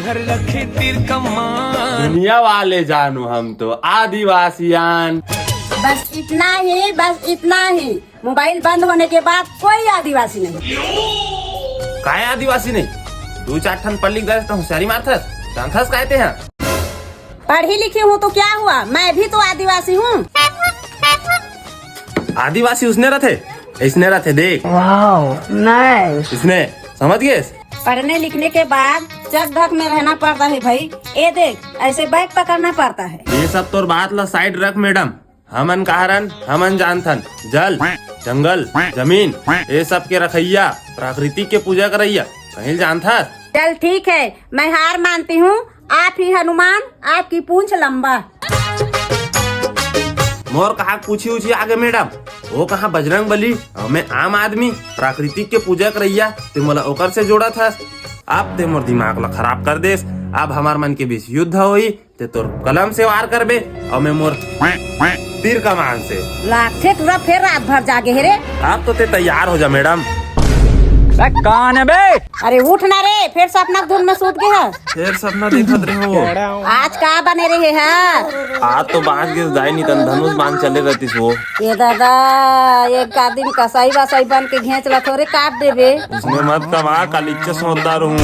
हर रखे तीर कमान। दुनिया वाले जानू हम तो आदिवासियान। बस इतना ही, बस इतना ही। मोबाइल बंद होने के बाद कोई आदिवासी नहीं। काय आदिवासी नहीं? 2-4 ठन पढ़ लिख गए तो होशियारी मारथस जानथस कहते हैं। पढ़ी लिखी हूँ तो क्या हुआ, मैं भी तो आदिवासी हूँ। आदिवासी उसने रहते, इसने रहते देख। वाह नाइस। इसने समझ गए। पढ़ने लिखने के बाद चक धक में रहना पड़ता है भाई। ये देख, ऐसे बैग पकड़ना पड़ता है। ये सब तो बात ला साइड रख मैडम। हमन कहारन, हमन जानथन जल, जंगल, जमीन ये सब के रखैया, प्रकृति के पूजा करैया कहीं जानथा। चल ठीक है, मैं हार मानती हूँ। आप ही हनुमान, आपकी पूंछ लंबा। मोर कहा पूछी उछी आगे मैडम, वो कहा बजरंग बली और मैं आम आदमी प्राकृतिक के पूजा करैया ते मोला ओकर से जोड़ा था। आप ते मोर दिमाग ला खराब कर देस। अब हमार मन के बीच युद्ध होई ते तोर कलम से वार करबे और मैं मोर तीर कमान से लाथे तुरा फिर रात भर जागे है रे। आप तो ते तैयार हो जा मैडम। कौन है बे? अरे उठ ना रे, फिर सपना धुन में सूत गया। फिर सपना देखत रहे हो। आज का बने रहे है? आज तो बांस के जाए नहीं तन धनुष बांध चले रहती वो। ये दादा, एक का दिन कसाई वसाई बन के घेच ला थोड़े काट देबे। उसने मत कमा कल इच्छा सोता रहूं।